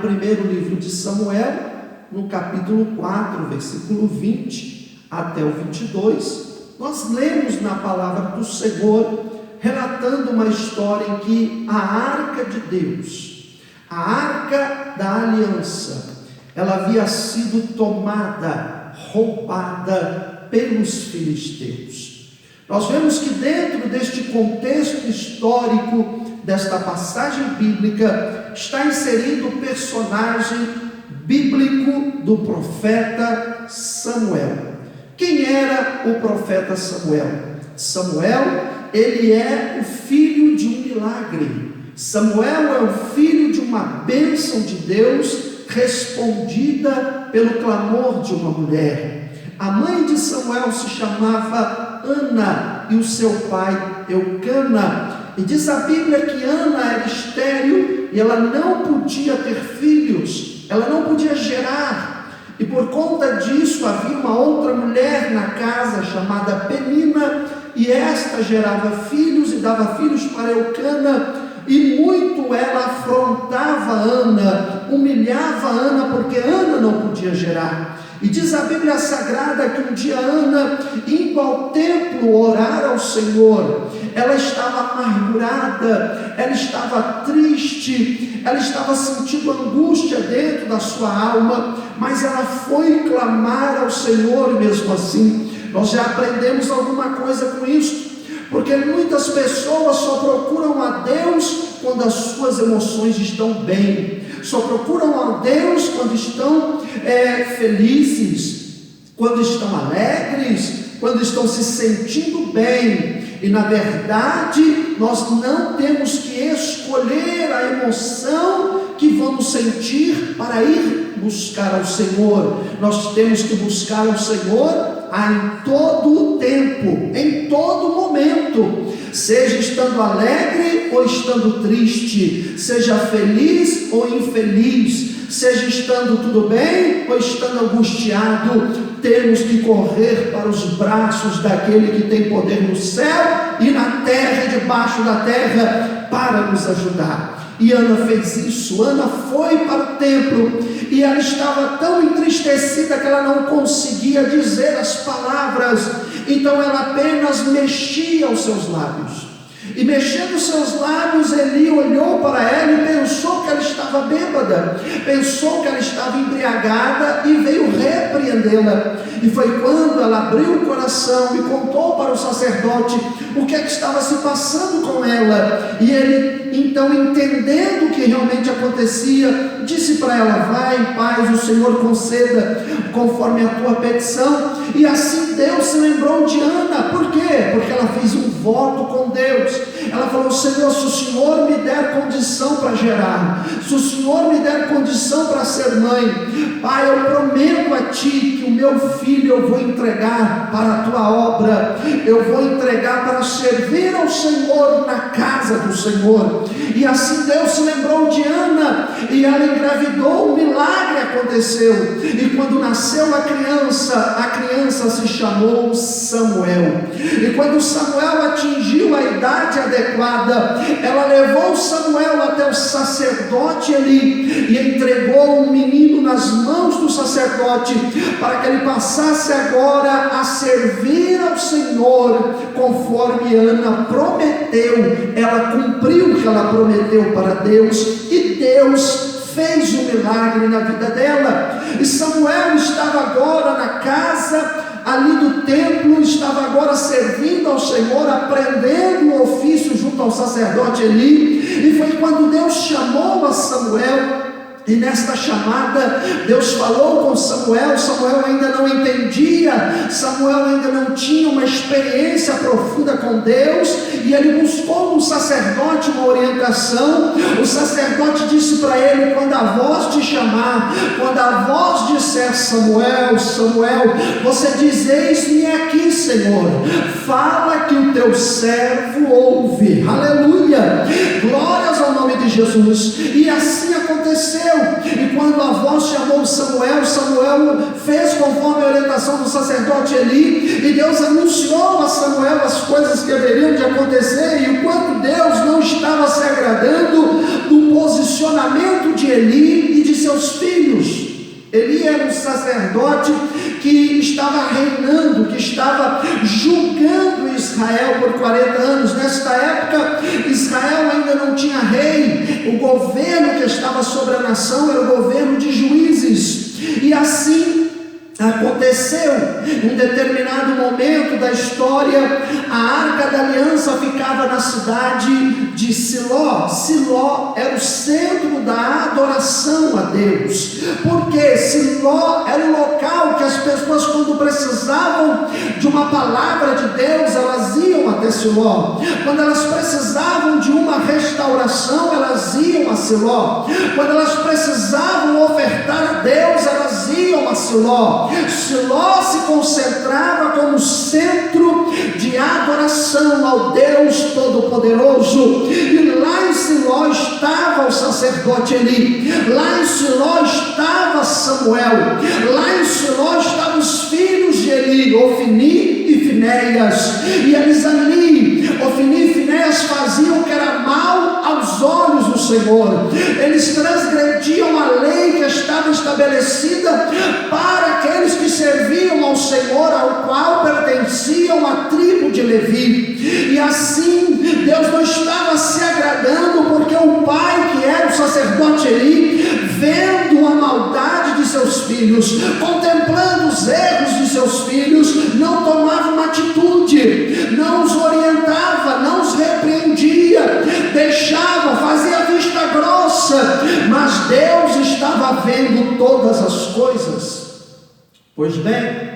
Primeiro livro de Samuel, no capítulo 4, versículo 20 até o 22, nós lemos na palavra do Senhor, relatando uma história em que a arca de Deus, a arca da aliança, ela havia sido tomada, roubada pelos filisteus. Nós vemos que dentro deste contexto histórico, desta passagem bíblica, está inserido o personagem bíblico do profeta Samuel. Quem era o profeta Samuel? Samuel, ele é o filho de um milagre. Samuel é o filho de uma bênção de Deus, respondida pelo clamor de uma mulher. A mãe de Samuel se chamava Ana e o seu pai Eucana. E diz a Bíblia que Ana era estéril e ela não podia ter filhos, ela não podia gerar. E por conta disso havia uma outra mulher na casa chamada Penina, e esta gerava filhos e dava filhos para Eucana, e muito ela afrontava Ana, humilhava Ana, porque Ana não podia gerar. E diz a Bíblia Sagrada que um dia Ana, indo ao templo orar ao Senhor, ela estava amargurada, ela estava triste, ela estava sentindo angústia dentro da sua alma, mas ela foi clamar ao Senhor mesmo assim. Nós já aprendemos alguma coisa com isso, porque muitas pessoas só procuram a Deus quando as suas emoções estão bem, só procuram a Deus quando estão felizes, quando estão alegres, quando estão se sentindo bem. E na verdade nós não temos que escolher a emoção que vamos sentir para ir buscar ao Senhor. Nós temos que buscar ao Senhor em todo o tempo, em todo momento, seja estando alegre ou estando triste, seja feliz ou infeliz, seja estando tudo bem ou estando angustiado. Temos que correr para os braços daquele que tem poder no céu e na terra e debaixo da terra para nos ajudar. E Ana fez isso. Ana foi para o templo e ela estava tão entristecida que ela não conseguia dizer as palavras, então ela apenas mexia os seus lábios. E mexendo os seus lábios, Eli olhou para ela e pensou que ela estava bêbada, pensou que ela estava embriagada e veio repreendê-la. E foi quando ela abriu o coração e contou para o sacerdote o que é que estava se passando com ela. E ele, então, entendendo o que realmente acontecia, disse para ela: vai em paz, o Senhor conceda conforme a tua petição. E assim Deus se lembrou de Ana. Por quê? Porque ela fez um voto com Deus. Ela falou: Senhor, se o Senhor me der condição para gerar, se o Senhor me der condição para ser mãe, Pai, eu prometo a Ti que o meu filho eu vou entregar para a Tua obra, eu vou entregar para servir ao Senhor na casa do Senhor. E assim Deus se lembrou de Ana, e ela engravidou, um milagre aconteceu, e quando nasceu a criança se chamou Samuel. E quando Samuel atingiu a idade adequada, ela levou Samuel até o sacerdote Eli e entregou o menino nas mãos do sacerdote, para que ele passasse agora a servir ao Senhor, conforme Ana prometeu. Ela cumpriu o que ela prometeu para Deus, e Deus fez um milagre na vida dela. E Samuel estava agora na casa ali do templo, estava agora servindo ao Senhor, aprendendo o ofício junto ao sacerdote Eli. E foi quando Deus chamou a Samuel. E nesta chamada, Deus falou com Samuel. Samuel ainda não entendia, Samuel ainda não tinha uma experiência profunda com Deus, e ele buscou no sacerdote uma orientação. O sacerdote disse para ele: quando a voz te chamar, quando a voz disser Samuel, Samuel, você diz: eis-me aqui, Senhor, fala que o teu servo ouve. Aleluia, glórias ao nome de Jesus. E assim aconteceu. aconteceu. E quando a voz chamou Samuel, Samuel fez conforme a orientação do sacerdote Eli, e Deus anunciou a Samuel as coisas que haveriam de acontecer, e o quanto Deus não estava se agradando do posicionamento de Eli e de seus filhos. Eli era um sacerdote que estava reinando, que estava julgando Israel por 40 anos. Nesta época, Israel ainda não tinha rei. O governo que estava sobre a nação era o governo de juízes. E assim aconteceu. Em um determinado momento da história, a Arca da Aliança ficava na cidade de Siló. Siló era o centro da adoração a Deus, porque Siló era o local que as pessoas, quando precisavam de uma palavra de Deus, elas iam até Siló. Quando elas precisavam de uma restauração, elas iam a Siló. Quando elas precisavam ofertar a Deus, elas iam a Siló. Siló se concentrava como centro de adoração ao Deus Todo-Poderoso. E lá em Siló estava o sacerdote Eli, lá em Siló estava Samuel, lá em Siló estavam os filhos de Eli, Ofni e Finéias. E eles ali, Ofni e Finéias, faziam o que era mal aos olhos do Senhor. Eles transgrediam a lei que estava estabelecida para aqueles que serviam ao Senhor, ao qual pertenciam a tribo de Levi. E assim Deus não estava se agradando, porque o pai, que era o sacerdote Eli, vendo a maldade de seus filhos, contemplando os erros de seus filhos, não tomava uma atitude, não os orientava, não os repreendia, deixava, fazia vista grossa. Mas Deus estava vendo todas as coisas. Pois bem,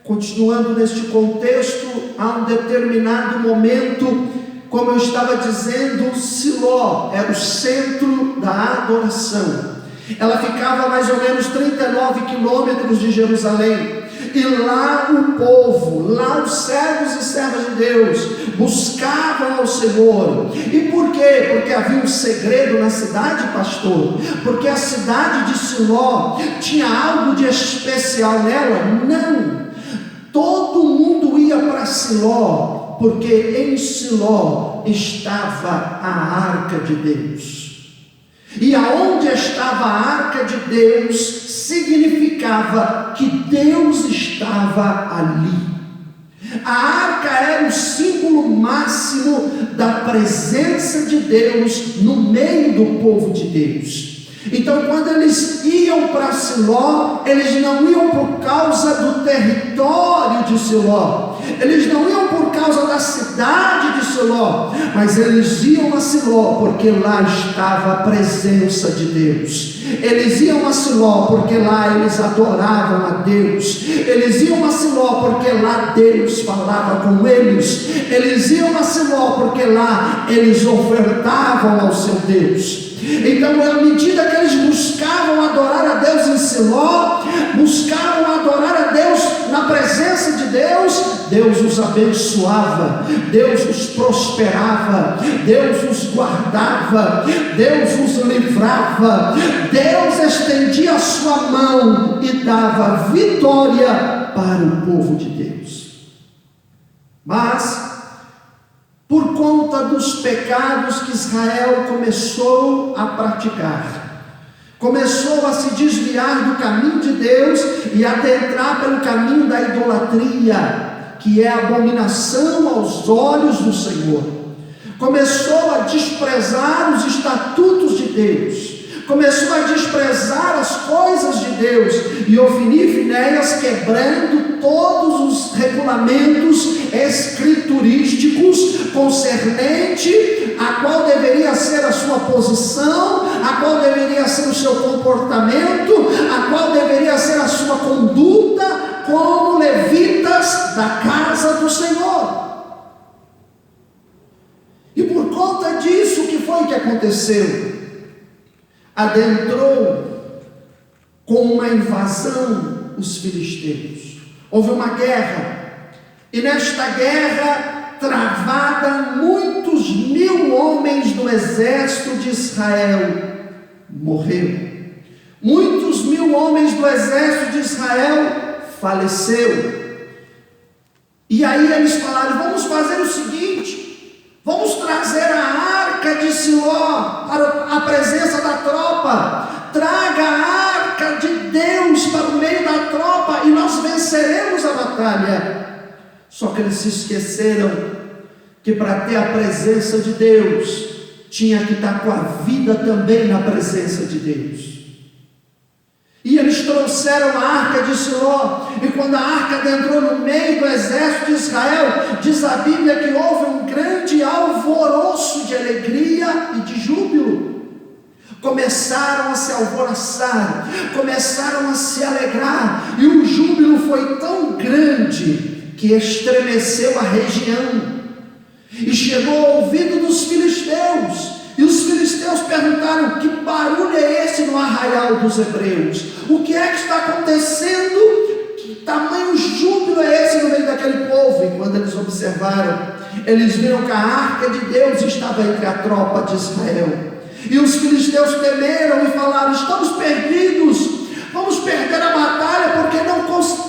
continuando neste contexto, há um determinado momento, como eu estava dizendo, Siló era o centro da adoração. Ela ficava a mais ou menos 39 quilômetros de Jerusalém. E lá o povo, lá os servos e servas de Deus buscavam ao Senhor. E por quê? Porque havia um segredo na cidade, pastor? Porque a cidade de Siló tinha algo de especial nela? Não. Todo mundo ia para Siló, porque em Siló estava a arca de Deus. E aonde estava a arca de Deus significava que Deus estava ali. A arca era o símbolo máximo da presença de Deus no meio do povo de Deus. Então, quando eles iam para Siló, eles não iam por causa do território de Siló, eles não iam por causa da cidade de Siló, mas eles iam a Siló porque lá estava a presença de Deus. Eles iam a Siló porque lá eles adoravam a Deus. Eles iam a Siló porque lá Deus falava com eles. Eles iam a Siló porque lá eles ofertavam ao seu Deus. Então, à medida que eles buscavam adorar a Deus em Siló, buscavam adorar a Deus na presença de Deus, Deus os abençoava, Deus os prosperava, Deus os guardava, Deus os livrava, Deus estendia a sua mão e dava vitória para o povo de Deus. Mas, por conta dos pecados que Israel começou a praticar, começou a se desviar do caminho de Deus e a adentrar pelo caminho da idolatria, que é a abominação aos olhos do Senhor. Começou a desprezar os estatutos de Deus, começou a desprezar as coisas de Deus, e Ofni e Finéias, quebrando todos os regulamentos escriturísticos concernente a qual deveria ser a sua posição, a qual deveria ser o seu comportamento, a qual deveria ser a sua conduta como levitas da casa do Senhor. E por conta disso, o que foi que aconteceu? Adentrou com uma invasão os filisteus. Houve uma guerra, e nesta guerra travada, muitos 1000 homens do exército de Israel morreu. Muitos mil homens do exército de Israel faleceu. E aí eles falaram: vamos fazer o seguinte, vamos trazer a arca de Siló para a presença da tropa. Traga a arca de Deus para o meio da tropa e nós venceremos a batalha. Só que eles se esqueceram que para ter a presença de Deus, tinha que estar com a vida também na presença de Deus. E eles trouxeram a arca de Siló, e quando a arca entrou no meio do exército de Israel, diz a Bíblia que houve um grande alvoroço de alegria e de júbilo. Começaram a se alvoroçar, começaram a se alegrar, e o júbilo foi tão grande que estremeceu a região, e chegou ao ouvido dos filisteus. E os filisteus perguntaram: que barulho é esse no arraial dos hebreus? O que é que está acontecendo? Que tamanho júbilo é esse no meio daquele povo? E quando eles observaram, eles viram que a arca de Deus estava entre a tropa de Israel. E os filisteus temeram e falaram: estamos perdidos, vamos perder a batalha, porque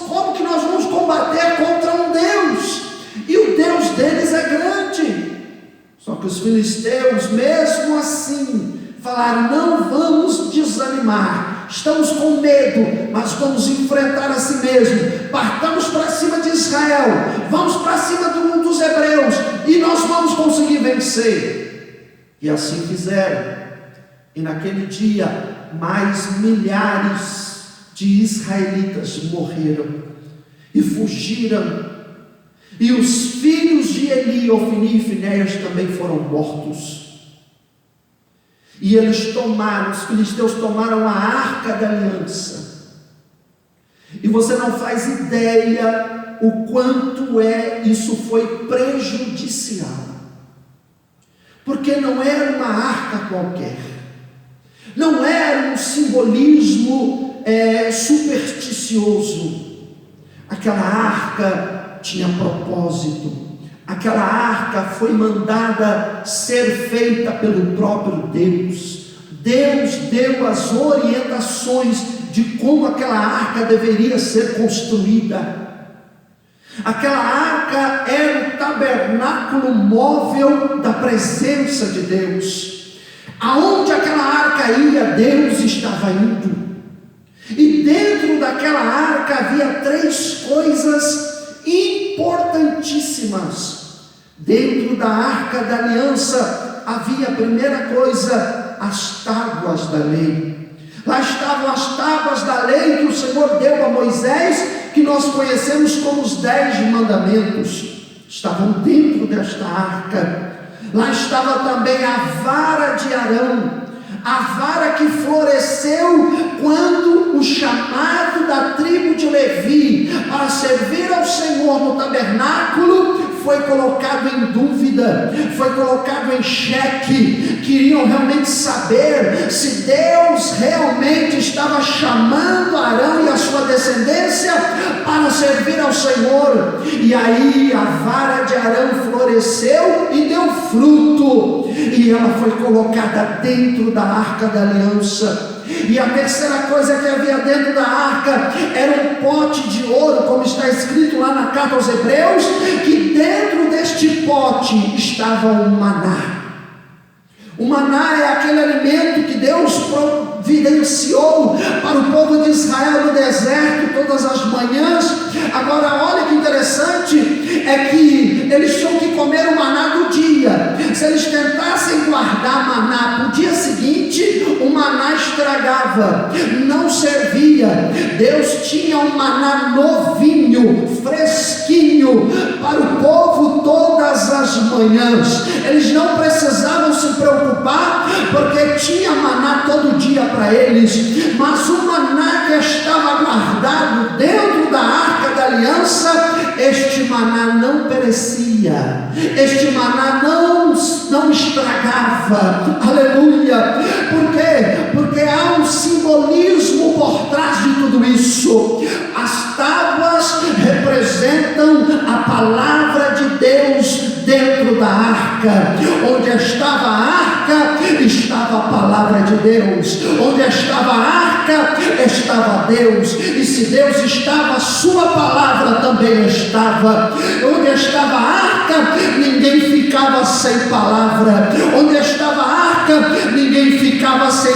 como que nós vamos combater contra um Deus? E o Deus deles é grande. Só que os filisteus, mesmo assim, falaram: não vamos desanimar, estamos com medo, mas vamos enfrentar a si mesmo. Partamos para cima de Israel, vamos para cima dos hebreus, e nós vamos conseguir vencer. E assim fizeram. E naquele dia, mais milhares de israelitas morreram e fugiram. E os filhos de Eli, Ofni e Finéias também foram mortos. E eles tomaram, os filisteus tomaram a arca da aliança. E você não faz ideia o quanto isso foi prejudicial. Porque não era uma arca qualquer. Não era um simbolismo supersticioso. Aquela arca tinha propósito. Aquela arca foi mandada ser feita pelo próprio Deus. Deus deu as orientações de como aquela arca deveria ser construída. Aquela arca era o tabernáculo móvel da presença de Deus. Aonde aquela arca ia, Deus estava indo. E dentro daquela arca havia 3 coisas importantíssimas. Dentro da arca da aliança havia, a primeira coisa, as tábuas da lei. Lá estavam as tábuas da lei que o Senhor deu a Moisés, que nós conhecemos como os 10 mandamentos. Estavam dentro desta arca. Lá estava também a vara de Arão, a vara que floresceu quando o chamado da tribo de Levi para servir ao Senhor no tabernáculo foi colocado em dúvida, foi colocado em xeque. Queriam realmente saber se Deus realmente estava chamando Arão e a sua descendência para servir ao Senhor. E aí a vara de Arão floresceu e deu fruto, e ela foi colocada dentro da arca da aliança. E a terceira coisa que havia dentro da arca era um pote de ouro, como está escrito lá na carta aos Hebreus, que dentro deste pote estava o maná. O maná é aquele alimento que Deus providenciou para o povo de Israel no deserto todas as manhãs. Agora olha que interessante, é que eles tinham que comer o maná do dia. Se eles tentassem guardar maná para o dia seguinte, o maná estragava, não servia. Deus tinha um maná novinho, fresquinho para o povo todas as manhãs. Eles não precisavam se preocupar, porque tinha maná todo dia para eles. Mas o maná que estava guardado dentro da arca da aliança, este maná não perecia, este maná não estragava. Aleluia! Por quê? Porque há um simbolismo por trás de tudo isso. As tábuas representam a palavra de Deus dentro da arca. Onde estava a arca, arca estava a palavra de Deus. Onde estava a arca estava Deus. E se Deus estava, a sua palavra também estava. Onde estava a arca, ninguém ficava sem palavra. Onde estava a arca, ninguém ficava sem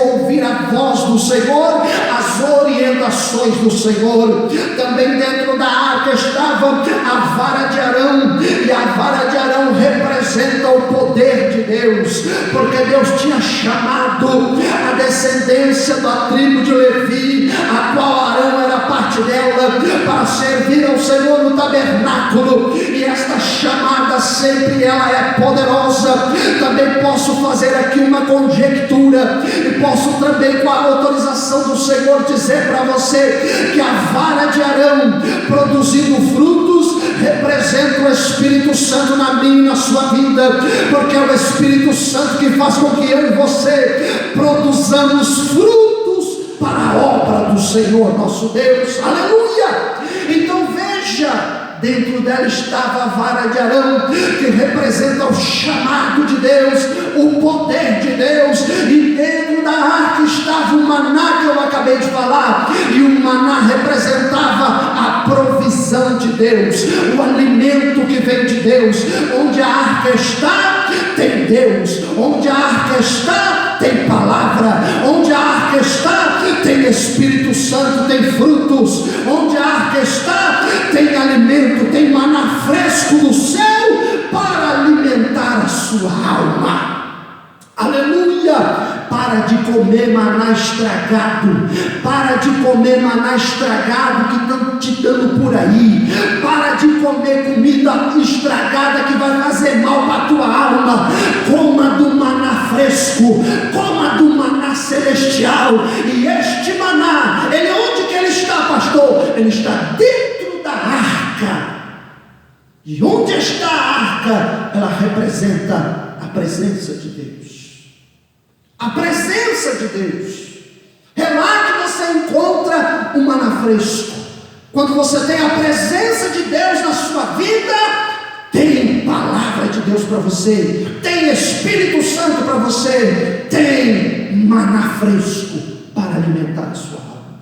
ouvir a voz do Senhor, as orientações do Senhor. Também dentro da arca estava a vara de Arão, e a vara de Arão representa o poder de Deus, porque Deus tinha chamado a descendência da tribo de Levi, a qual Arão era parte dela, para servir ao Senhor no tabernáculo, e esta chamada sempre ela é poderosa. Também posso fazer aqui uma conjectura, e posso também, com a autorização do Senhor, dizer para você que a vara de Arão produzindo frutos representa o Espírito Santo na minha e na sua vida, porque é o Espírito Santo que faz com que eu e você produzamos frutos para a obra do Senhor nosso Deus. Aleluia! Então veja, dentro dela estava a vara de Arão, que representa o chamado de Deus, o poder de Deus, e dentro da arca estava o maná que eu acabei de falar, e o maná representava a provisão de Deus, o alimento que vem de Deus. Onde a arca está, tem Deus. Onde a arca está, tem palavra. Onde a arca está, tem Espírito Santo, tem frutos. Onde a arca está, tem alimento, tem maná fresco do céu para alimentar a sua alma. Aleluia! Para de comer maná estragado. Para de comer maná estragado que estão te dando por aí. Para de comer comida estragada que vai fazer mal para a tua alma. Coma do maná fresco, coma do maná celestial. E este maná, onde que ele está, pastor? Ele está dentro da arca. E onde está a arca? Ela representa a presença de Deus. A presença de Deus. É lá que você encontra o maná fresco. Quando você tem a presença de Deus na sua vida, tem palavra de Deus para você, tem Espírito Santo para você, tem maná fresco para alimentar a sua alma.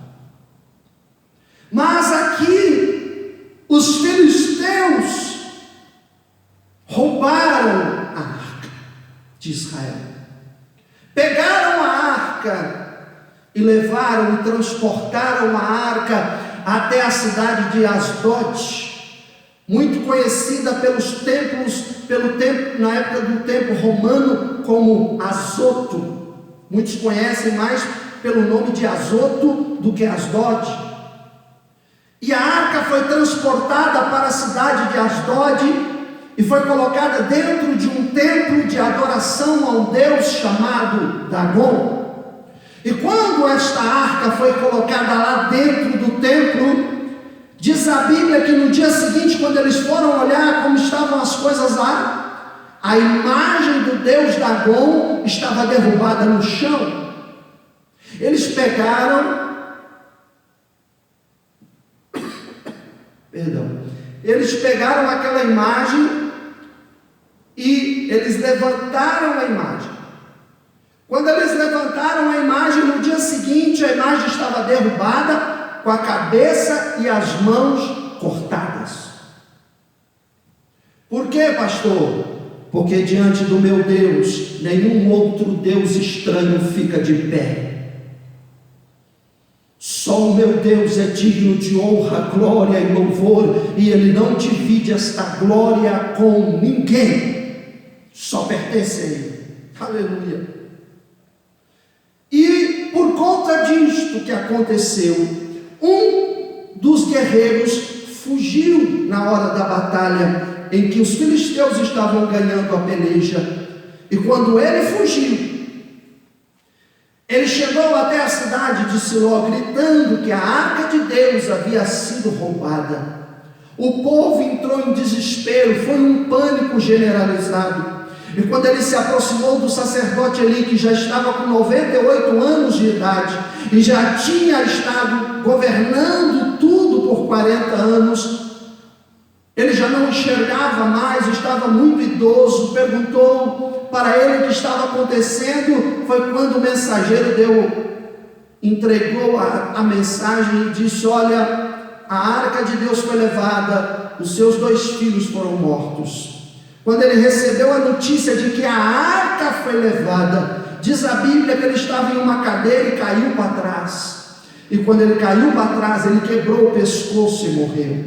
Mas aqui os filisteus roubaram a arca de Israel. Pegaram a arca e levaram e transportaram a arca até a cidade de Asdod, muito conhecida pelos templos, na época do tempo romano, como Azoto. Muitos conhecem mais pelo nome de Azoto do que Asdod. E a arca foi transportada para a cidade de Asdod e foi colocada dentro de um templo de adoração a um deus chamado Dagon. E quando esta arca foi colocada lá dentro do templo, diz a Bíblia que no dia seguinte, quando eles foram olhar como estavam as coisas lá, a imagem do deus Dagon estava derrubada no chão. Eles pegaram, eles pegaram aquela imagem e eles levantaram a imagem. Quando eles levantaram a imagem, no dia seguinte a imagem estava derrubada, com a cabeça e as mãos cortadas. Por quê, pastor? Porque diante do meu Deus, nenhum outro Deus estranho fica de pé. Só o meu Deus é digno de honra, glória e louvor, e Ele não divide esta glória com ninguém, só pertence a Ele. Aleluia. E por conta disto que aconteceu, um dos guerreiros fugiu na hora da batalha, em que os filisteus estavam ganhando a peleja, e quando ele fugiu, ele chegou até a cidade de Siló, gritando que a arca de Deus havia sido roubada. O povo entrou em desespero, foi um pânico generalizado. E quando ele se aproximou do sacerdote Eli, que já estava com 98 anos de idade, e já tinha estado governando tudo por 40 anos, ele já não enxergava mais, estava muito idoso, perguntou: para ele o que estava acontecendo foi quando o mensageiro entregou a mensagem e disse: olha, a arca de Deus foi levada, os seus 2 filhos foram mortos. Quando ele recebeu a notícia de que a arca foi levada, diz a Bíblia que ele estava em uma cadeira e caiu para trás. E quando ele caiu para trás, ele quebrou o pescoço e morreu.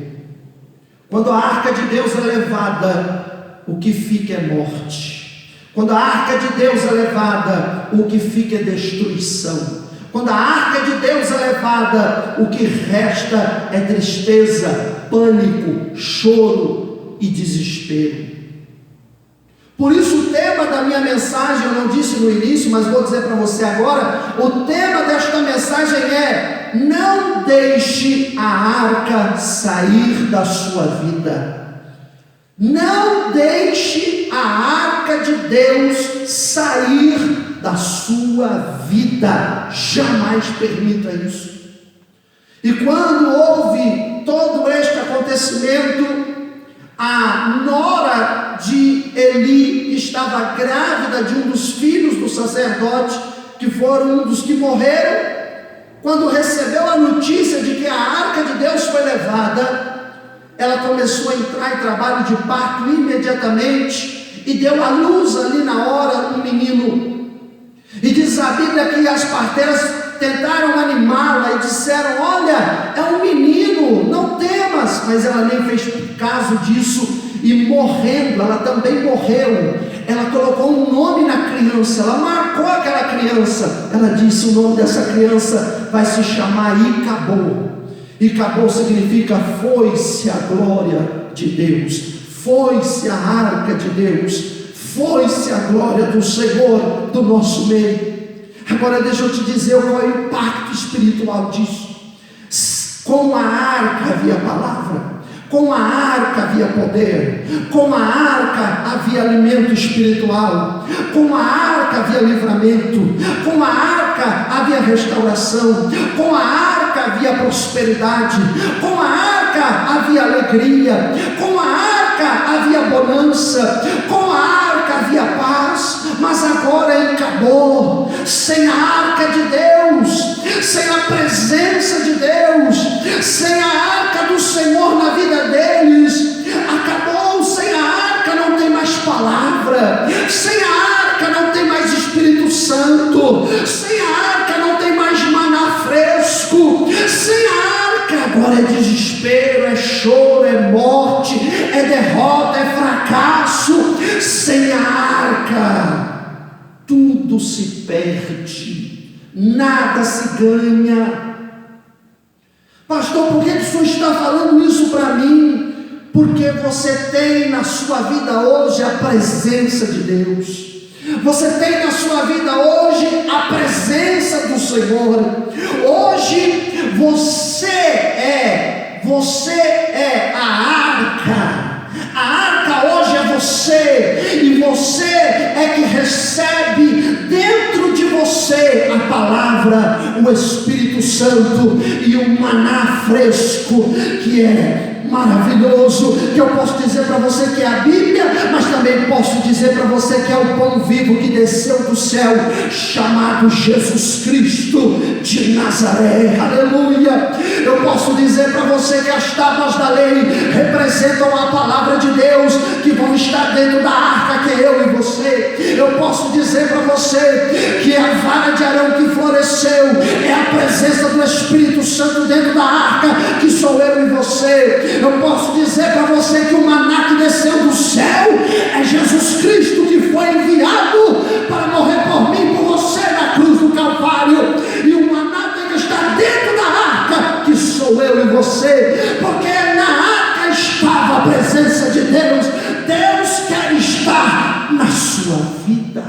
Quando a arca de Deus é levada, o que fica é morte. Quando a arca de Deus é levada, o que fica é destruição. Quando a arca de Deus é levada, o que resta é tristeza, pânico, choro e desespero. Por isso o tema da minha mensagem, eu não disse no início, mas vou dizer para você agora, o tema desta mensagem é: não deixe a arca sair da sua vida. Não deixe a arca de Deus sair da sua vida. Jamais permita isso. E quando houve todo este acontecimento, a nora de Eli, que estava grávida de um dos filhos do sacerdote, que foram um dos que morreram, quando recebeu a notícia de que a arca de Deus foi levada, ela começou a entrar em trabalho de parto imediatamente e deu à luz ali na hora um menino. E diz a Bíblia que as parteiras tentaram animá-la e disseram: olha, é um menino, não temas. Mas ela nem fez caso disso, e morrendo, ela também morreu. Ela colocou um nome na criança, ela marcou aquela criança. Ela disse: o nome dessa criança vai se chamar Icabô. Icabô significa foi-se a glória de Deus, foi-se a arca de Deus, foi-se a glória do Senhor do nosso meio. Agora deixa eu te dizer qual é o impacto espiritual disso. Com a arca havia palavra, com a arca havia poder, com a arca havia alimento espiritual, com a arca havia livramento, com a arca havia restauração, com a arca havia prosperidade, com a arca havia alegria, com a arca havia bonança, com a arca havia paz. Mas agora acabou. Sem a arca de Deus, sem a presença de Deus, sem a arca do Senhor na vida deles, acabou. Sem a arca não tem mais palavra, sem a arca não tem mais Espírito Santo, sem a arca não tem mais maná fresco, sem a arca agora é desespero, é choro, é morte, é derrota, é fracasso. Sem a arca tudo se perde, nada se ganha. Pastor, por que o senhor está falando isso para mim? Porque você tem na sua vida hoje a presença de Deus. Você tem na sua vida hoje a presença do Senhor. Hoje você é a arca. A arca hoje é você, e você é que recebe dentro de você a palavra, o Espírito Santo e o maná fresco, que é maravilhoso, que eu posso dizer para você que é a Bíblia, mas também posso dizer para você que é o pão vivo que desceu do céu, chamado Jesus Cristo de Nazaré. Aleluia. Eu posso dizer para você que as tábuas da lei representam a palavra de Deus, que vão estar dentro da arca, que é eu e você. Eu posso dizer para você que a vara de Arão que floresceu é a presença do Espírito Santo dentro da arca, que sou eu e você. Eu posso dizer para você que o maná que desceu do céu é Jesus Cristo, que foi enviado para morrer por mim, por você na cruz do Calvário. E o maná tem que estar dentro da arca, que sou eu e você, porque na arca estava a presença de Deus. Deus quer estar na sua vida,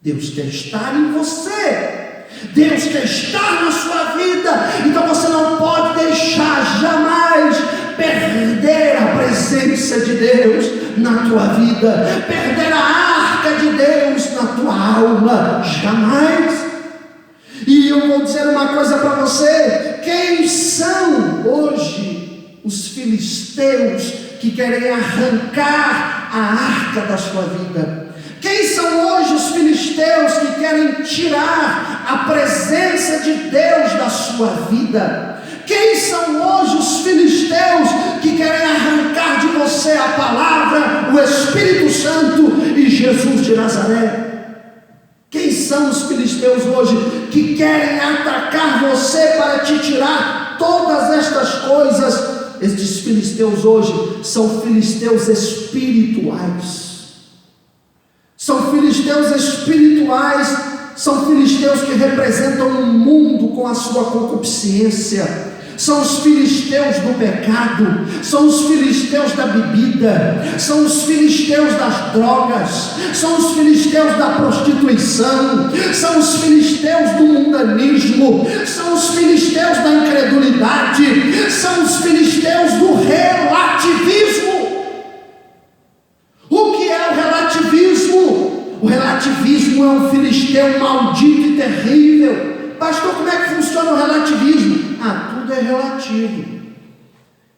Deus quer estar em você, Deus quer estar na sua vida. Então você não pode deixar jamais perder a presença de Deus na tua vida, perder a arca de Deus na tua alma, jamais. E eu vou dizer uma coisa para você: quem são hoje os filisteus que querem arrancar a arca da sua vida? Quem Quem são hoje os filisteus que querem tirar a presença de Deus da sua vida? Quem são hoje os filisteus que querem arrancar de você a palavra, o Espírito Santo e Jesus de Nazaré? Quem são os filisteus hoje que querem atacar você para te tirar todas estas coisas? Estes filisteus hoje são filisteus espirituais. São filisteus espirituais, são filisteus que representam o mundo com a sua concupiscência. São os filisteus do pecado, são os filisteus da bebida, são os filisteus das drogas, são os filisteus da prostituição, são os filisteus do mundanismo, são os filisteus da incredulidade, são os filisteus do relativismo. O que é o relativismo? O relativismo é um filisteu maldito e terrível. Pastor, como é que funciona o relativismo? Tudo é relativo.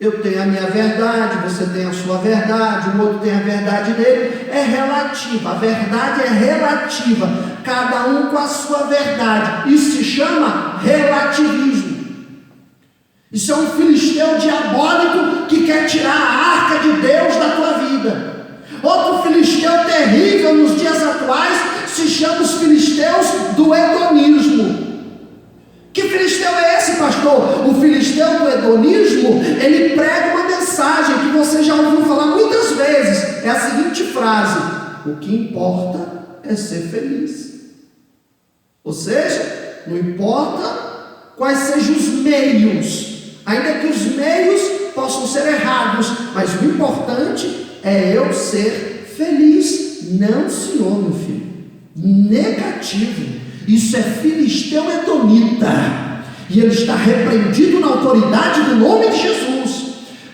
Eu tenho a minha verdade, você tem a sua verdade, o outro tem a verdade dele. É relativa, a verdade é relativa, cada um com a sua verdade. Isso se chama relativismo. Isso é um filisteu diabólico que quer tirar a arca de Deus da tua vida. Outro filisteu terrível nos dias atuais se chama os filisteus do hedonismo. Que filisteu é esse, pastor? O filisteu do hedonismo, ele prega uma mensagem que você já ouviu falar muitas vezes. É a seguinte frase: o que importa é ser feliz. Ou seja, não importa quais sejam os meios, ainda que os meios possam ser errados, mas o importante é eu ser feliz. Não, senhor, meu filho. Negativo. Isso é filisteu edomita, e ele está repreendido na autoridade do nome de Jesus,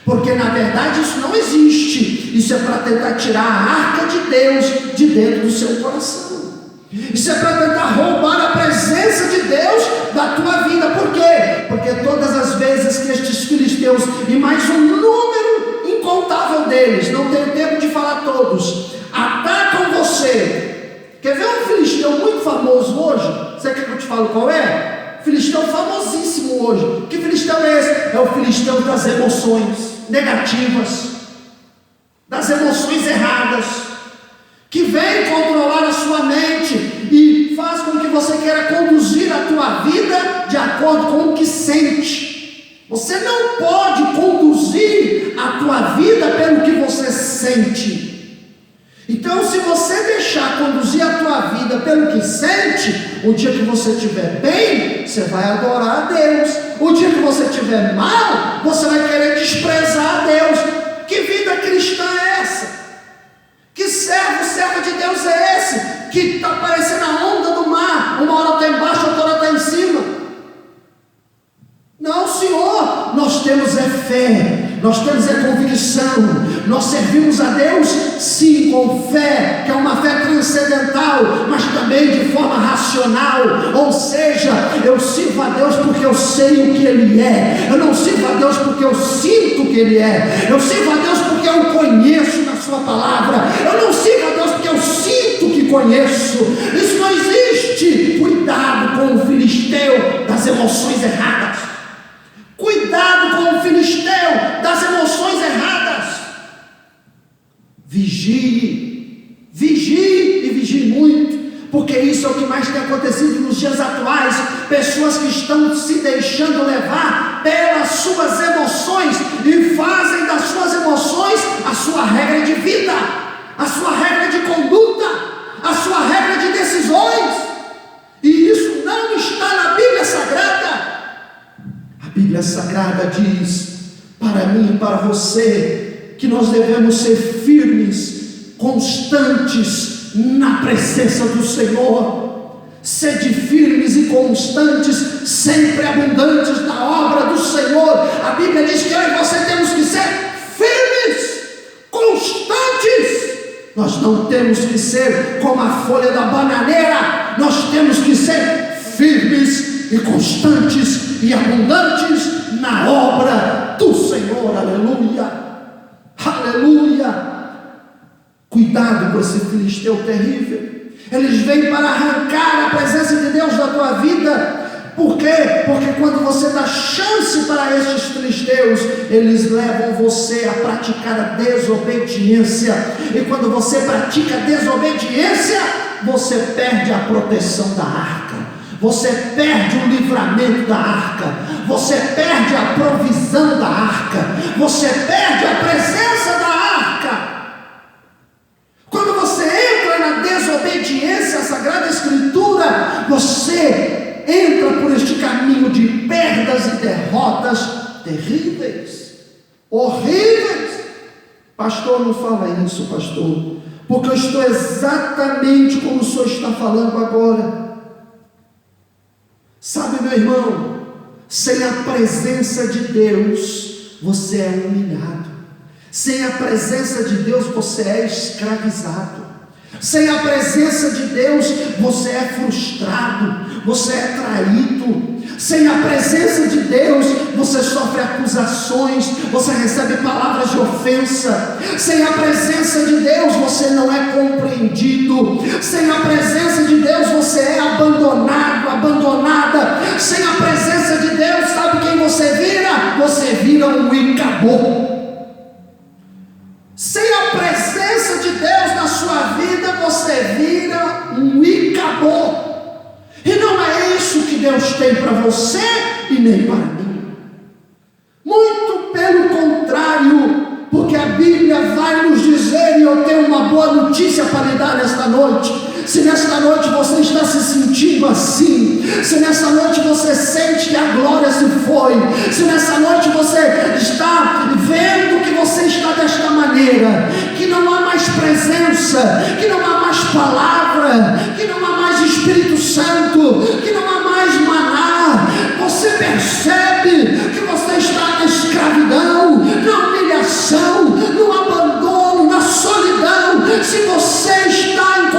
porque na verdade isso não existe. Isso é para tentar tirar a arca de Deus de dentro do seu coração. Isso é para tentar roubar a presença de Deus da tua vida. Por quê? Porque todas as vezes que estes filisteus, e mais um número incontável deles, não tenho tempo de falar todos, atacam você. Quer ver um filisteu muito famoso hoje? Você quer que eu te fale qual é? Filisteu famosíssimo hoje. Que filisteu é esse? É o filisteu das emoções negativas, das emoções erradas, que vem controlar a sua mente e faz com que você queira conduzir a tua vida de acordo com o que sente. Você não pode conduzir a tua vida pelo que você sente. Então, se você deixar conduzir a tua vida pelo que sente, o dia que você estiver bem, você vai adorar a Deus. O dia que você estiver mal, você vai querer desprezar a Deus. Que vida cristã é essa? Que servo de Deus é esse? Que está parecendo a onda do mar, uma hora está embaixo, outra hora está em cima. Não, Senhor, nós temos fé, nós temos convicção, nós servimos a Deus sim com fé, que é uma fé transcendental, mas também de forma racional. Ou seja, eu sirvo a Deus porque eu sei o que Ele é, eu não sirvo a Deus porque eu sinto o que Ele é, eu sirvo a Deus porque eu conheço na sua palavra, eu não sirvo a Deus porque eu sinto que conheço. Isso não existe. Cuidado com o filisteu das emoções erradas. Cuidado com o filisteu das emoções erradas. Vigie e vigie muito, porque isso é o que mais tem acontecido nos dias atuais. Pessoas que estão se deixando levar pelas suas emoções e fazem das suas emoções a sua regra de vida, a sua regra de conduta, a sua regra de decisões, e isso não está na Bíblia Sagrada. A Bíblia Sagrada diz para mim e para você que nós devemos ser firmes, constantes na presença do Senhor. Sede firmes e constantes, sempre abundantes na obra do Senhor. A Bíblia diz que eu e você temos que ser firmes, constantes. Nós não temos que ser como a folha da bananeira, nós temos que ser firmes e constantes e abundantes na obra do Senhor. Aleluia, aleluia. Cuidado com esse filisteu terrível. Eles vêm para arrancar a presença de Deus da tua vida. Por quê? Porque quando você dá chance para estes filisteus, eles levam você a praticar a desobediência. E quando você pratica a desobediência, você perde a proteção da arca, você perde o livramento da arca, você perde a provisão da arca, você perde a presença da arca. Quando você entra na desobediência à Sagrada Escritura, você entra por este caminho de perdas e derrotas terríveis, horríveis. Pastor, não fala isso, pastor, porque eu estou exatamente como o senhor está falando agora. Sabe, meu irmão, sem a presença de Deus, você é humilhado. Sem a presença de Deus, você é escravizado. Sem a presença de Deus, você é frustrado, você é traído. Sem a presença de Deus, você sofre acusações, você recebe palavras de ofensa. Sem a presença de Deus, você não é compreendido. Sem a presença de Deus, você é abandonado, abandonada. Sem a presença de Deus, sabe quem você vira? Você vira um Icabô. Sem a presença de Deus na sua vida, você vira um Icabô. E não é isso que Deus tem para você e nem para mim. Muito pelo contrário, porque a Bíblia vai nos dizer, e eu tenho uma boa notícia para lhe dar nesta noite. Se nesta noite você está se sentindo assim, se nessa noite você sente que a glória se foi, se nessa noite você está vendo que você está desta maneira, que não há mais presença, que não há mais palavra, que não há mais Espírito Santo, que não há mais maná, você percebe que você está na escravidão, na humilhação, no abandono, na solidão. Se você está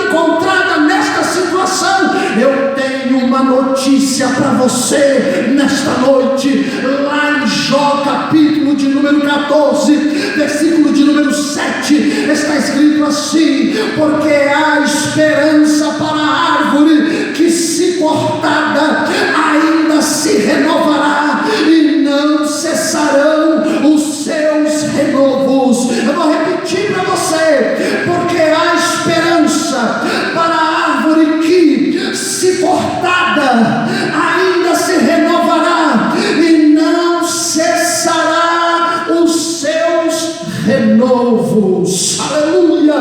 encontrada nesta situação, eu tenho uma notícia para você nesta noite. Lá em Jó, capítulo de número 14, versículo de número 7, está escrito assim: porque há esperança para a árvore que, se cortada, ainda se renovará, e não cessarão os seus renovos. Eu vou repetir para você: porque há esperança para a árvore que, se cortada, ainda se renovará, e não cessará os seus renovos. Aleluia!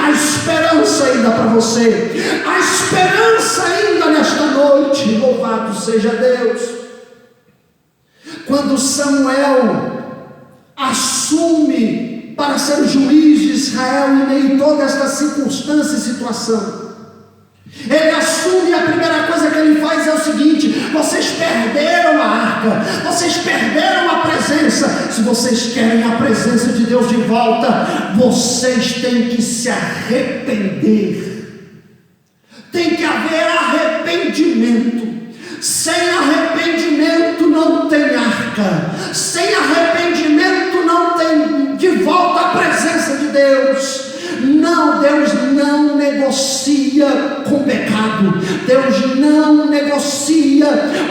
A esperança ainda para você, a esperança ainda nesta noite. Louvado seja Deus. Quando Samuel assume para ser o juiz de Israel em meio a toda esta circunstância e situação, ele assume, a primeira coisa que ele faz é o seguinte: vocês perderam a arca, vocês perderam a presença. Se vocês querem a presença de Deus de volta, vocês têm que se arrepender. Tem que haver arrependimento. Sem arrependimento não tem arca. Sem arrependimento não tem de volta a presença de Deus. Não, Deus não negocia com pecado, Deus não negocia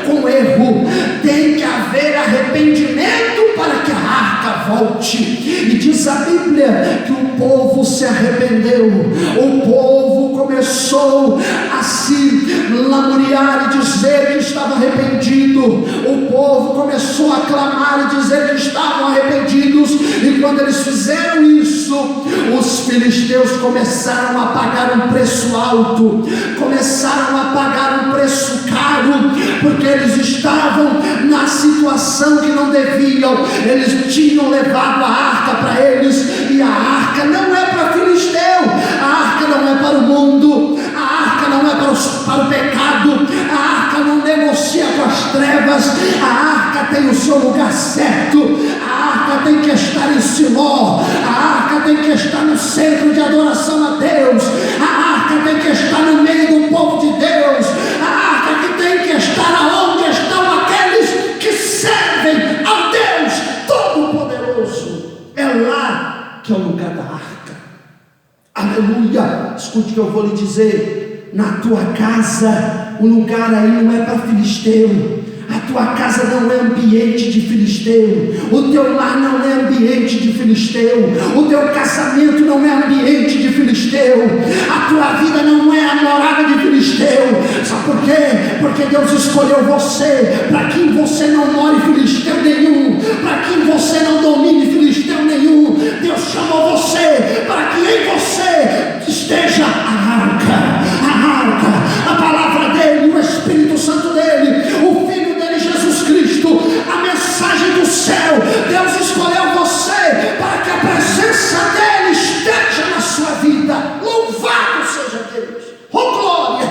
com erro. Tem que haver arrependimento para que a arca volte. E diz a Bíblia que o povo se arrependeu, o povo começou a se lamuriar e dizer que estava arrependido, o povo começou a clamar e dizer que estavam arrependidos. E quando eles fizeram isso, os filisteus começaram a pagar um preço alto, começaram a pagar um preço caro, porque eles estavam na situação que não deviam. Eles tinham levado a arca para eles, e a arca não é para filisteu, a arca não é para o mundo, a arca não é para o pecado, a arca não negocia com as trevas, a arca tem o seu lugar certo, a arca tem que estar em Siló, a arca tem que estar no centro de adoração a Deus, a arca tem que estar no meio do povo de Deus, a arca que tem que estar aonde estão aqueles que servem a Deus Todo-Poderoso. É lá que é o lugar da arca. eu vou lhe dizer: na tua casa, o lugar aí não é para filisteu. A tua casa não é ambiente de filisteu, o teu lar não é ambiente de filisteu, o teu casamento não é ambiente de filisteu, a tua vida não é a morada de filisteu. Sabe por quê? Porque Deus escolheu você para que em você não more filisteu nenhum, para que em você não domine filisteu nenhum. Deus chamou você para que em você esteja a arca, a palavra dele, o Espírito Santo dele, o Filho dele, Jesus Cristo, a mensagem do céu. Deus escolheu você para que a presença dele esteja na sua vida. Louvado seja Deus, oh glória.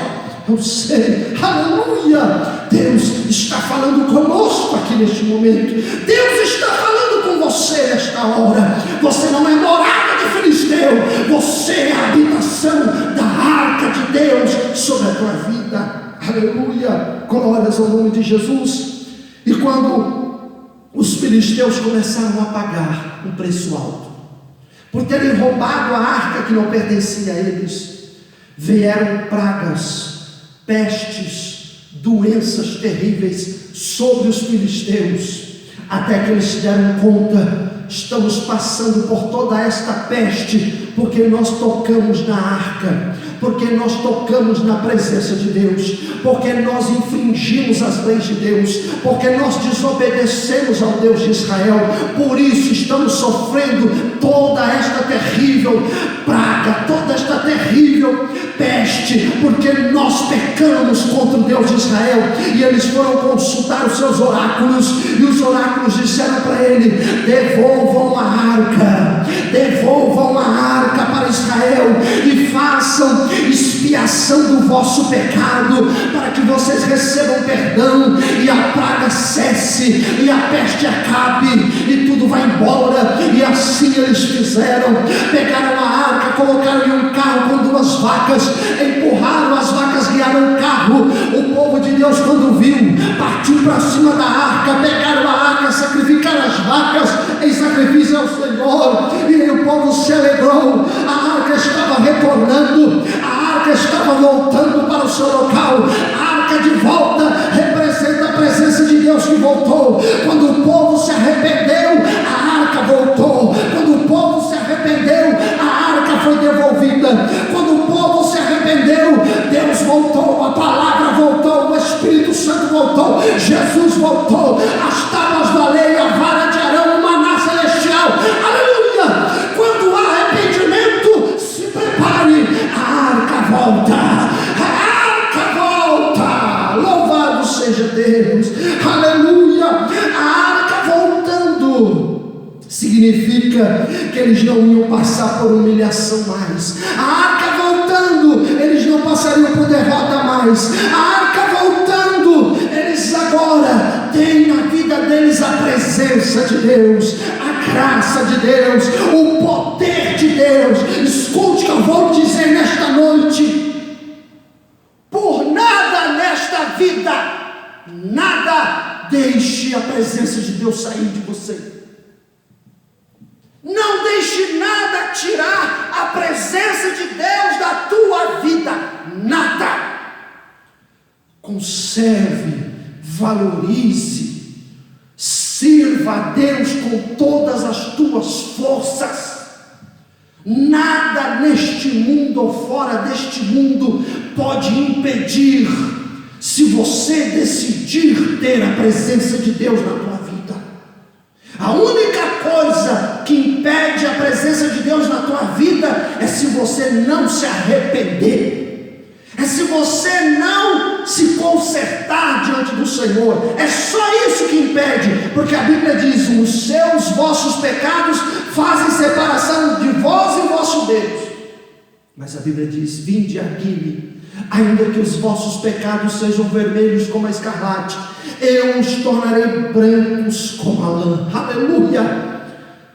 Eu sei, aleluia. Deus está falando conosco aqui neste momento. Deus está falando com você nesta hora. Você não é morada de filisteu, você é a habitação da arca de Deus sobre a tua vida. Aleluia, glórias ao nome de Jesus. E quando os filisteus começaram a pagar um preço alto por terem roubado a arca que não pertencia a eles, vieram pragas, pestes, doenças terríveis sobre os filisteus, até que eles se deram conta: estamos passando por toda esta peste porque nós tocamos na arca, porque nós tocamos na presença de Deus, porque nós infringimos as leis de Deus, porque nós desobedecemos ao Deus de Israel. Por isso estamos sofrendo toda esta terrível praga, toda esta terrível peste, porque nós pecamos contra o Deus de Israel. E eles foram consultar os seus oráculos, e os oráculos disseram para ele: devolvam a arca, devolvam a arca para Israel e façam expiação do vosso pecado, para que vocês recebam perdão e a praga cesse e a peste acabe e tudo vai embora. E assim eles fizeram. Pegaram a arca, colocaram em um carro com 2 vacas, empurraram as vacas, guiaram o carro. O povo de Deus, quando viu, partiu para cima da arca, pegaram a arca, sacrificaram as vacas em sacrifício ao Senhor, e o povo se alegrou. A arca estava retornando, a arca estava voltando para o seu local. A arca de volta representa a presença de Deus que voltou. Quando o povo se arrependeu, a arca voltou. Quando o povo se arrependeu, a arca foi devolvida. Quando o povo se arrependeu, Deus voltou, a palavra voltou, o Espírito Santo voltou, Jesus voltou, as tábuas da lei, a vara de Arão, o maná celestial. Aleluia! Quando há arrependimento, se prepare, a arca volta, a arca volta. Louvado seja Deus, aleluia. A arca voltando significa que eles não iam passar por humilhação mais. A arca voltando, eles não passariam por derrota mais. A arca voltando, eles agora têm na vida deles a presença de Deus, a graça de Deus, o poder de Deus. Escute o que eu vou dizer nesta noite: por nada nesta vida, nada deixe a presença de Deus sair de você. Não deixe nada tirar a presença de Deus da tua vida, nada. Conserve, valorize, sirva a Deus com todas as tuas forças. Nada neste mundo ou fora deste mundo pode impedir, se você decidir ter a presença de Deus na tua vida. A única coisa que impede a presença de Deus na tua vida é se você não se arrepender, é se você não se consertar diante do Senhor. É só isso que impede, porque a Bíblia diz: os vossos pecados fazem separação de vós e vosso Deus. Mas a Bíblia diz: vinde aqui, ainda que os vossos pecados sejam vermelhos como a escarlate, eu os tornarei brancos como a lã. Aleluia!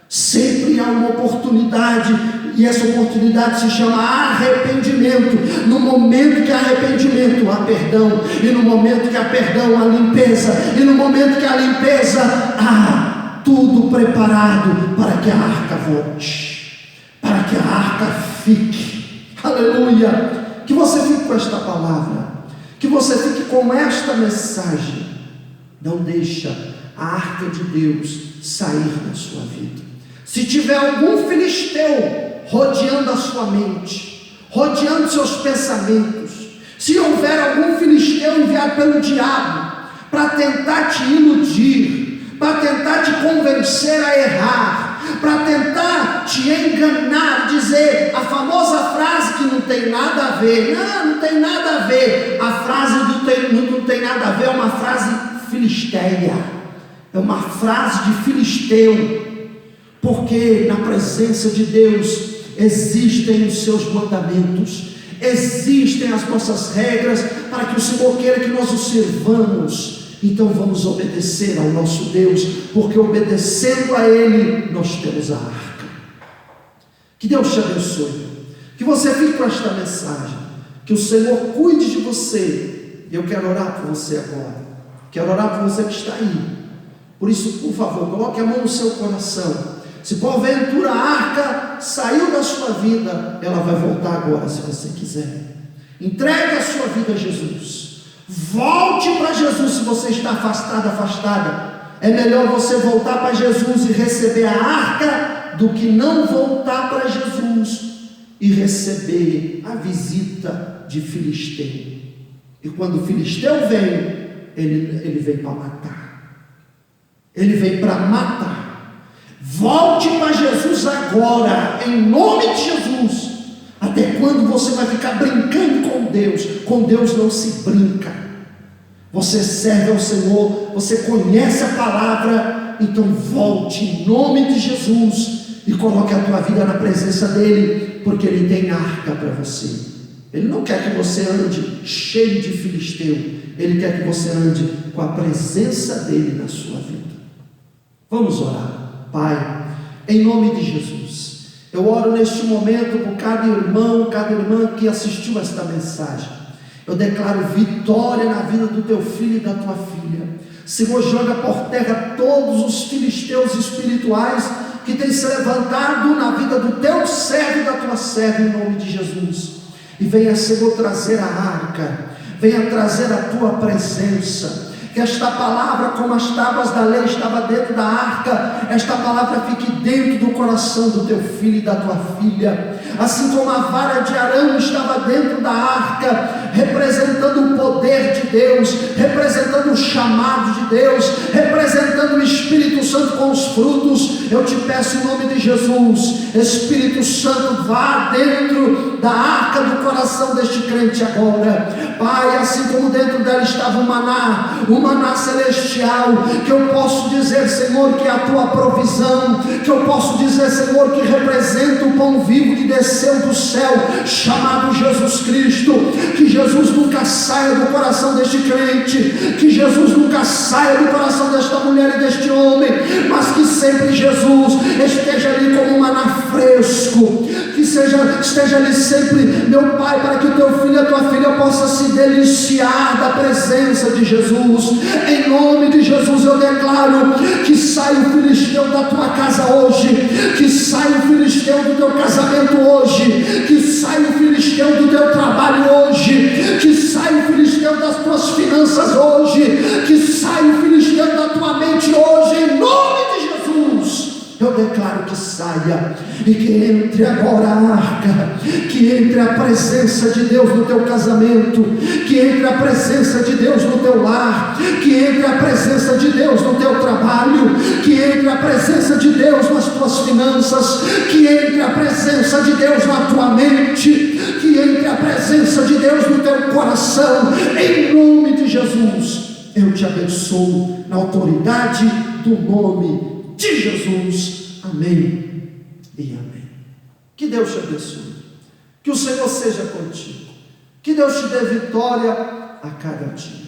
Sempre há uma oportunidade, e essa oportunidade se chama arrependimento. No momento que há arrependimento, há perdão, e no momento que há perdão, há limpeza, e no momento que há limpeza, há tudo preparado para que a arca volte, para que a arca fique. aleluia. Que você fique com esta palavra, que você fique com esta mensagem. Não deixa a arca de Deus sair da sua vida. Se tiver algum filisteu rodeando a sua mente, rodeando seus pensamentos, se houver algum filisteu enviado pelo diabo para tentar te iludir, para tentar te convencer a errar, para tentar te enganar, dizer a famosa frase que não tem nada a ver, não tem nada a ver, a frase não tem nada a ver, é uma frase filisteia, é uma frase de filisteu, porque na presença de Deus existem os seus mandamentos, existem as nossas regras, para que o Senhor queira que nós o sirvamos. Então vamos obedecer ao nosso Deus, porque obedecendo a Ele, nós temos a arca. Que Deus te abençoe, que você fique com esta mensagem, que o Senhor cuide de você. Eu quero orar por você agora, quero orar por você que está aí. Por isso, por favor, coloque a mão no seu coração. Se porventura a arca saiu da sua vida, ela vai voltar agora, se você quiser. Entregue a sua vida a Jesus. Volte para Jesus. Se você está afastado, afastada, é melhor você voltar para Jesus e receber a arca, do que não voltar para Jesus e receber a visita de filisteu. E quando o filisteu vem, ele vem para matar. Ele vem para matar. Volte para Jesus agora, em nome de Jesus. Até quando você vai ficar brincando com Deus? Com Deus não se brinca. Você serve ao Senhor, você conhece a palavra, então volte em nome de Jesus e coloque a tua vida na presença dEle, porque Ele tem arca para você. Ele não quer que você ande cheio de filisteu, Ele quer que você ande com a presença dEle na sua vida. Vamos orar. Pai, em nome de Jesus, eu oro neste momento por cada irmão, cada irmã que assistiu esta mensagem. Eu declaro vitória na vida do teu filho e da tua filha. Senhor, joga por terra todos os filisteus espirituais que têm se levantado na vida do teu servo e da tua serva, em nome de Jesus. E venha, Senhor, trazer a arca, venha trazer a tua presença. Que esta palavra, como as tábuas da lei estava dentro da arca, esta palavra fique dentro do coração do teu filho e da tua filha. Assim como a vara de Arão estava dentro da arca, representando o poder de Deus, representando o chamado de Deus, representando o Espírito Santo com os frutos, eu te peço em nome de Jesus, Espírito Santo, vá dentro da arca do coração deste crente agora. Pai, assim como dentro dela estava o maná celestial, que eu posso dizer, Senhor, que é a tua provisão, que eu posso dizer, Senhor, que representa o pão vivo que desceu do céu, chamado Jesus Cristo. Que Jesus nunca saia do coração deste crente, que Jesus nunca saia do coração desta mulher e deste homem, mas que sempre Jesus esteja ali como um maná fresco, que esteja ali sempre, meu Pai, para que o teu filho e a tua filha possa se deliciar da presença de Jesus. Em nome de Jesus eu declaro que sai o filisteu da tua casa hoje, que sai o filisteu do teu casamento hoje, que sai o filisteu do teu trabalho hoje, que sai o filisteu das tuas finanças hoje, que sai o filisteu da tua mente hoje, em nome de Jesus. Eu declaro que saia e que entre agora a arca, que entre a presença de Deus no teu casamento, que entre a presença de Deus no teu lar, que entre a presença de Deus no teu trabalho, que entre a presença de Deus nas tuas finanças, que entre a presença de Deus na tua mente, que entre a presença de Deus no teu coração, em nome de Jesus. Eu te abençoo na autoridade do nome de Jesus, amém e amém. Que Deus te abençoe, que o Senhor seja contigo, que Deus te dê vitória a cada dia.